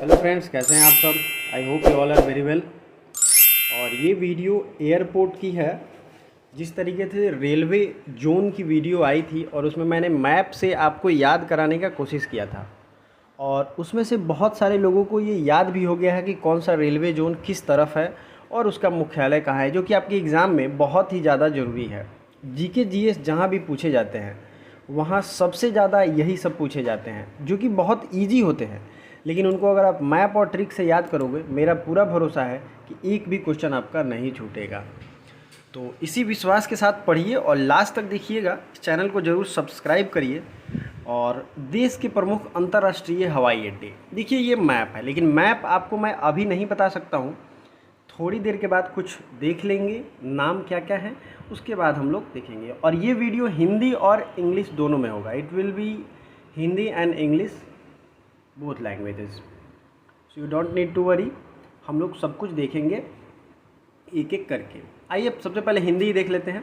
Hello friends, कैसे हैं आप सब। I hope you all are very well. और ये वीडियो एयरपोर्ट की है। जिस तरीके से रेलवे जोन की वीडियो आई थी और उसमें मैंने मैप से आपको याद कराने का कोशिश किया था, और उसमें से बहुत सारे लोगों को ये याद भी हो गया है कि कौन सा रेलवे जोन किस तरफ है और उसका मुख्यालय कहाँ है, जो कि आपके एग्ज़ाम में बहुत ही ज़्यादा ज़रूरी है। जीके जीएस जहाँ भी पूछे जाते हैं वहाँ सबसे ज़्यादा यही सब पूछे जाते हैं, जो कि बहुत ईजी होते हैं। लेकिन उनको अगर आप मैप और ट्रिक से याद करोगे, मेरा पूरा भरोसा है कि एक भी क्वेश्चन आपका नहीं छूटेगा। तो इसी विश्वास के साथ पढ़िए और लास्ट तक देखिएगा। इस चैनल को ज़रूर सब्सक्राइब करिए। और देश के प्रमुख अंतर्राष्ट्रीय हवाई अड्डे, देखिए ये मैप है, लेकिन मैप आपको मैं अभी नहीं बता सकता हूँ। थोड़ी देर के बाद कुछ देख लेंगे नाम क्या क्या है, उसके बाद हम लोग देखेंगे। और ये वीडियो हिंदी और इंग्लिश दोनों में होगा। It will be Hindi and English, both languages, so you don't need to worry. हम लोग सब कुछ देखेंगे एक एक करके। आइए सबसे पहले हिंदी ही देख लेते हैं।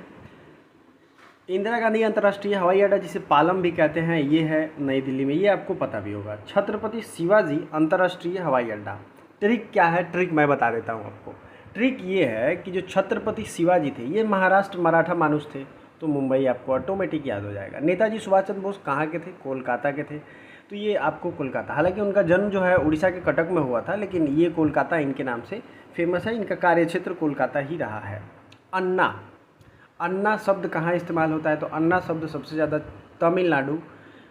इंदिरा गांधी अंतर्राष्ट्रीय हवाई अड्डा, जिसे पालम भी कहते हैं, ये है नई दिल्ली में। ये आपको पता भी होगा। छत्रपति शिवाजी अंतर्राष्ट्रीय हवाई अड्डा। ट्रिक क्या है, ट्रिक मैं बता देता हूँ आपको। ट्रिक ये है कि जो छत्रपति शिवाजी थे ये महाराष्ट्र मराठा मानुष थे, तो मुंबई आपको ऑटोमेटिक याद हो जाएगा। नेताजी सुभाष चंद्र बोस कहाँ के थे, कोलकाता के थे, तो ये आपको कोलकाता। हालांकि उनका जन्म जो है उड़ीसा के कटक में हुआ था, लेकिन ये कोलकाता इनके नाम से फेमस है। इनका कार्यक्षेत्र कोलकाता ही रहा है। अन्ना, अन्ना शब्द कहाँ इस्तेमाल होता है, तो अन्ना शब्द सबसे ज़्यादा तमिलनाडु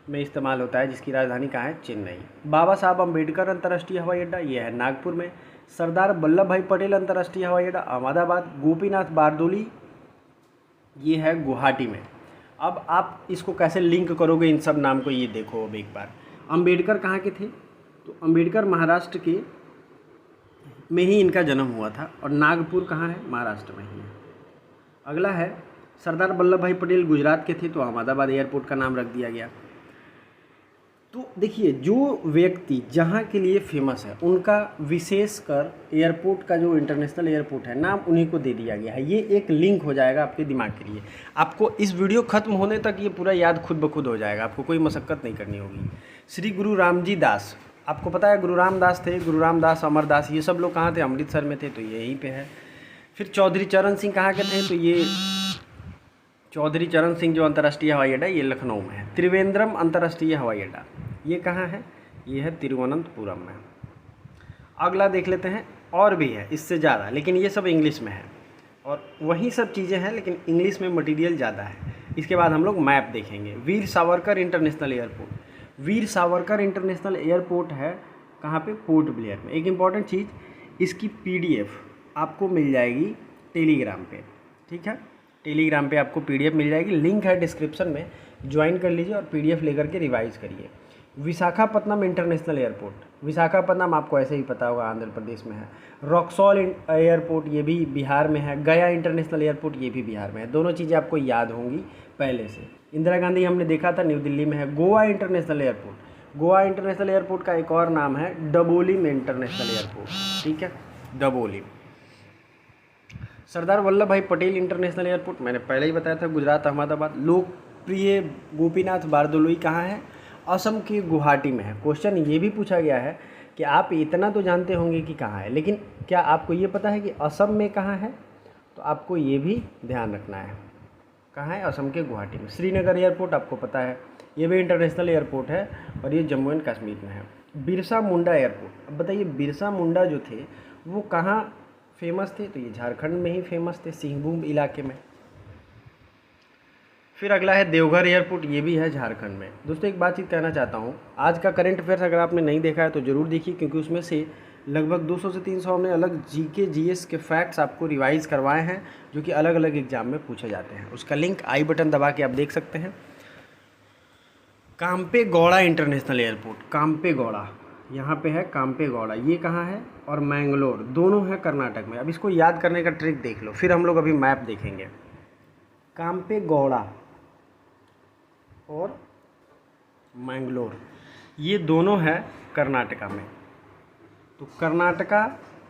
में इस्तेमाल होता है, जिसकी राजधानी कहाँ है, चेन्नई। बाबा साहब अम्बेडकर अंतर्राष्ट्रीय हवाई अड्डा, ये है नागपुर में। सरदार वल्लभ भाई पटेल अंतर्राष्ट्रीय हवाई अड्डा, अहमदाबाद। गोपीनाथ बारदोली, ये है गुवाहाटी में। अब आप इसको कैसे लिंक करोगे इन सब नाम को, ये देखो अब एक बार। अम्बेडकर कहाँ के थे, तो अम्बेडकर महाराष्ट्र के में ही इनका जन्म हुआ था, और नागपुर कहाँ है, महाराष्ट्र में ही है। अगला है सरदार वल्लभ भाई पटेल गुजरात के थे, तो अहमदाबाद एयरपोर्ट का नाम रख दिया गया। तो देखिए, जो व्यक्ति जहाँ के लिए फेमस है उनका विशेषकर एयरपोर्ट का जो इंटरनेशनल एयरपोर्ट है नाम उन्हीं को दे दिया गया है। ये एक लिंक हो जाएगा आपके दिमाग के लिए। आपको इस वीडियो खत्म होने तक ये पूरा याद खुद ब खुद हो जाएगा, आपको कोई मशक्क़त नहीं करनी होगी। श्री गुरु रामजी दास, आपको पता है गुरु रामदास थे, गुरु रामदास, अमरदास, ये सब लोग कहाँ थे, अमृतसर में थे, तो यहीं पे है। फिर चौधरी चरण सिंह कहाँ के थे, तो ये चौधरी चरण सिंह जो अंतर्राष्ट्रीय हवाई अड्डा ये लखनऊ में है। त्रिवेंद्रम अंतर्राष्ट्रीय हवाई अड्डा ये कहाँ है, ये है तिरुवनंतपुरम में। अगला देख लेते हैं, और भी है इससे ज़्यादा, लेकिन ये सब इंग्लिश में है और वही सब चीज़ें हैं, लेकिन इंग्लिश में मटेरियल ज़्यादा है। इसके बाद हम लोग मैप देखेंगे। Veer Savarkar international airport, Veer Savarkar international airport है कहाँ पे, पोर्ट ब्लेयर में। एक इम्पॉर्टेंट चीज़, इसकी PDF आपको मिल जाएगी टेलीग्राम पे, ठीक है। टेलीग्राम पे आपको PDF मिल जाएगी, लिंक है डिस्क्रिप्शन में, ज्वाइन कर लीजिए और PDF लेकर के रिवाइज करिए। विशाखापट्टनम इंटरनेशनल एयरपोर्ट, विशाखापट्टनम आपको ऐसे ही पता होगा, आंध्र प्रदेश में है। रॉक्सॉल एयरपोर्ट, ये भी बिहार में है। गया इंटरनेशनल एयरपोर्ट, ये भी बिहार में है। दोनों चीज़ें आपको याद होंगी पहले से। इंदिरा गांधी हमने देखा था, न्यू दिल्ली में है। Goa international airport, Goa international airport का एक और नाम है डबोलिम इंटरनेशनल एयरपोर्ट, ठीक है, डबोलिम। सरदार वल्लभ भाई पटेल इंटरनेशनल एयरपोर्ट मैंने पहले ही बताया था, गुजरात, अहमदाबाद। लोकप्रिय गोपीनाथ बारदोली कहाँ है, असम के गुवाहाटी में है। क्वेश्चन ये भी पूछा गया है कि आप इतना तो जानते होंगे कि कहाँ है, लेकिन क्या आपको ये पता है कि असम में कहाँ है, तो आपको ये भी ध्यान रखना है। कहाँ है, असम के गुवाहाटी में। श्रीनगर एयरपोर्ट आपको पता है, ये भी इंटरनेशनल एयरपोर्ट है और ये जम्मू एंड कश्मीर में है। बिरसा मुंडा एयरपोर्ट, अब बताइए बिरसा मुंडा जो थे वो कहाँ फेमस थे, तो ये झारखंड में ही फेमस थे, सिंहभूम इलाके में। फिर अगला है देवघर एयरपोर्ट, ये भी है झारखंड में। दोस्तों एक बात चीज़ कहना चाहता हूँ, आज का करंट अफेयर्स अगर आपने नहीं देखा है तो ज़रूर देखिए, क्योंकि उसमें से लगभग 200 से 300 हमने अलग GK GS के फैक्ट्स आपको रिवाइज़ करवाए हैं, जो कि अलग अलग एग्जाम में पूछे जाते हैं। उसका लिंक आई बटन दबा के आप देख सकते हैं। काम्पेगौड़ा इंटरनेशनल एयरपोर्ट, काम्पेगौड़ा यहाँ पे है, काम्पेगौड़ा ये कहाँ है, और मैंगलोर, दोनों है कर्नाटक में। अब इसको याद करने का ट्रिक देख लो, फिर हम लोग अभी मैप देखेंगे। काम्पेगौड़ा और मैंगलोर ये दोनों है कर्नाटका में। तो कर्नाटका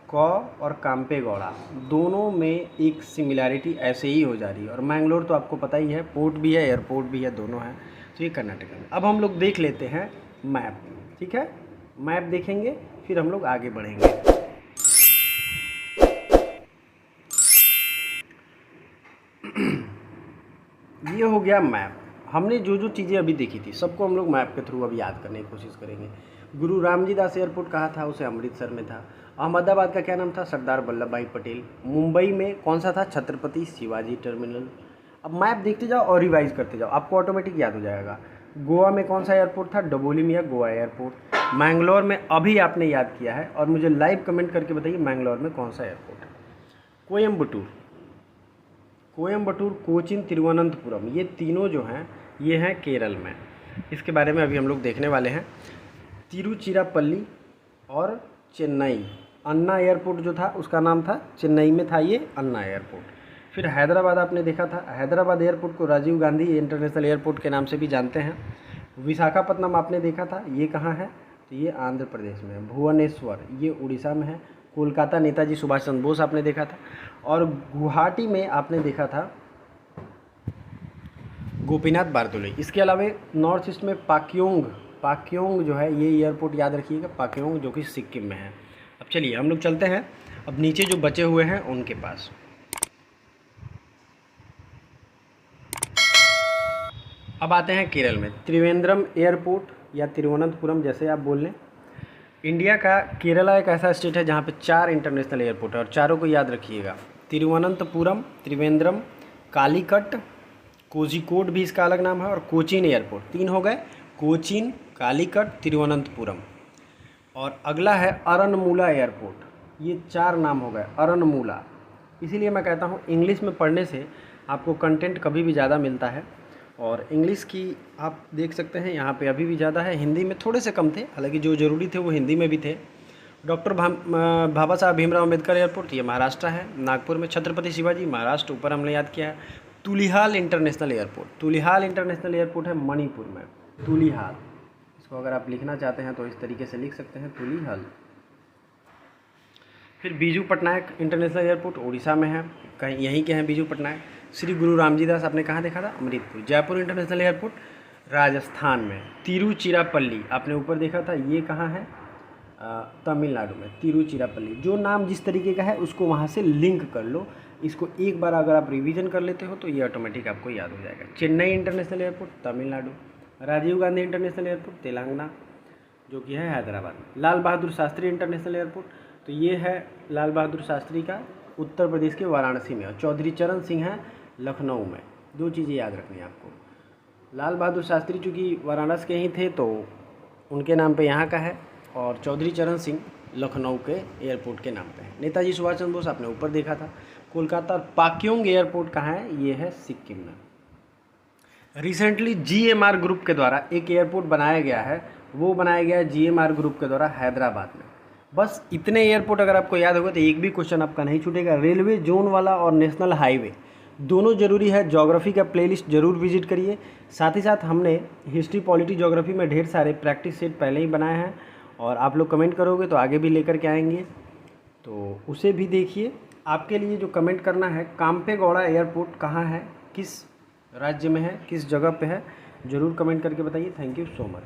को और काम्पेगौड़ा दोनों में एक सिमिलैरिटी ऐसे ही हो जा रही है। और मैंगलोर तो आपको पता ही है, पोर्ट भी है, एयरपोर्ट भी है, दोनों है। तो ये कर्नाटका में। अब हम लोग देख लेते हैं मैप, ठीक है। मैप देखेंगे फिर हम लोग आगे बढ़ेंगे। ये हो गया मैप। हमने जो जो चीज़ें अभी देखी थी सबको हम लोग मैप के थ्रू अभी याद करने की कोशिश करेंगे। गुरु रामजी दास एयरपोर्ट कहाँ था? उसे अमृतसर में था। अहमदाबाद का क्या नाम था? सरदार वल्लभ भाई पटेल। मुंबई में कौन सा था? छत्रपति शिवाजी टर्मिनल। अब मैप देखते जाओ और रिवाइज करते जाओ, आपको ऑटोमेटिक याद हो जाएगा। गोवा में कौन सा एयरपोर्ट था? डबोली मियाँ गोवा एयरपोर्ट। मैंगलोर में अभी आपने याद किया है और मुझे लाइव कमेंट करके बताइए मैंगलोर में कौन सा एयरपोर्ट है? कोयम्बटूर, कोचीन, तिरुवनंतपुरम, ये तीनों जो हैं ये हैं केरल में। इसके बारे में अभी हम लोग देखने वाले हैं। तिरुचिरापल्ली और चेन्नई, अन्ना एयरपोर्ट जो था उसका नाम था, चेन्नई में था ये अन्ना एयरपोर्ट। फिर हैदराबाद आपने देखा था, हैदराबाद एयरपोर्ट को राजीव गांधी इंटरनेशनल एयरपोर्ट के नाम से भी जानते हैं। विशाखापट्टनम आपने देखा था, ये कहाँ है? तो ये आंध्र प्रदेश में है। भुवनेश्वर ये उड़ीसा में है। कोलकाता नेताजी सुभाष चंद्र बोस आपने देखा था। और गुवाहाटी में आपने देखा था गोपीनाथ बारदोली। इसके अलावा नॉर्थ ईस्ट में पाक्योंग जो है ये एयरपोर्ट याद रखिएगा, पाक्योंग, जो कि सिक्किम में है। अब चलिए हम लोग चलते हैं अब नीचे जो बचे हुए हैं उनके पास। अब आते हैं केरल में। त्रिवेंद्रम एयरपोर्ट या तिरुवनंतपुरम जैसे आप बोल लें। इंडिया का केरला एक ऐसा स्टेट है जहाँ पे 4 इंटरनेशनल एयरपोर्ट है और चारों को याद रखिएगा। तिरुवनंतपुरम, त्रिवेंद्रम, कालीकट, कोझिकोड भी इसका अलग नाम है, और कोचीन एयरपोर्ट। 3 हो गए, कोचीन, कालीकट, तिरुवनंतपुरम। और अगला है अरनमुला एयरपोर्ट। ये 4 नाम हो गए, अरनमुला। इसीलिए मैं कहता हूँ इंग्लिश में पढ़ने से आपको कंटेंट कभी भी ज़्यादा मिलता है। और इंग्लिश की आप देख सकते हैं यहाँ पे अभी भी ज़्यादा है, हिंदी में थोड़े से कम थे, हालांकि जो ज़रूरी थे वो हिंदी में भी थे। डॉक्टर बाबा साहब भीमराव अम्बेडकर एयरपोर्ट, ये महाराष्ट्र है। नागपुर में छत्रपति शिवाजी, महाराष्ट्र, ऊपर हमने याद किया है। तुलिहाल इंटरनेशनल एयरपोर्ट है मणिपुर में। तुलिहाल, इसको अगर आप लिखना चाहते हैं तो इस तरीके से लिख सकते हैं, तुलिहाल। फिर बीजू पटनायक इंटरनेशनल एयरपोर्ट उड़ीसा में है, कहीं यहीं के हैं बीजू पटनायक। श्री गुरु रामजी दास आपने कहाँ देखा था? अमृतपुर। जयपुर इंटरनेशनल एयरपोर्ट राजस्थान में। तिरुचिरापल्ली आपने ऊपर देखा था, ये कहाँ है? तमिलनाडु में, तिरुचिरापल्ली। जो नाम जिस तरीके का है उसको वहाँ से लिंक कर लो। इसको एक बार अगर आप रिवीजन कर लेते हो तो ये ऑटोमेटिक आपको याद हो जाएगा। Chennai international airport Tamil Nadu. Rajiv Gandhi international airport Telangana, जो कि है हैदराबाद में। लाल बहादुर शास्त्री इंटरनेशनल एयरपोर्ट, तो ये है लाल बहादुर शास्त्री का उत्तर प्रदेश के वाराणसी में। और चौधरी चरण सिंह है लखनऊ में। 2 चीज़ें याद रखनी है आपको। लाल बहादुर शास्त्री चूँकि वाराणसी के ही थे तो उनके नाम पे यहाँ का है, और चौधरी चरण सिंह लखनऊ के एयरपोर्ट के नाम पे है। नेताजी सुभाष चंद्र बोस आपने ऊपर देखा था। कोलकाता पाक्योंग एयरपोर्ट कहाँ है? ये है सिक्किम में। रिसेंटली GMR ग्रुप के द्वारा एक एयरपोर्ट बनाया गया है, वो बनाया गया है GMR ग्रुप के द्वारा हैदराबाद में। बस इतने एयरपोर्ट अगर आपको याद होगा तो एक भी क्वेश्चन आपका नहीं छूटेगा। रेलवे जोन वाला और नेशनल हाईवे दोनों ज़रूरी है। ज्योग्राफी का प्लेलिस्ट ज़रूर विजिट करिए। साथ ही साथ हमने हिस्ट्री, पॉलिटी, ज्योग्राफी में ढेर सारे प्रैक्टिस सेट पहले ही बनाए हैं, और आप लोग कमेंट करोगे तो आगे भी लेकर के आएंगे, तो उसे भी देखिए। आपके लिए जो कमेंट करना है, काम्पेगौड़ा एयरपोर्ट कहाँ है, किस राज्य में है, किस जगह पे है, ज़रूर कमेंट करके बताइए। Thank you so much.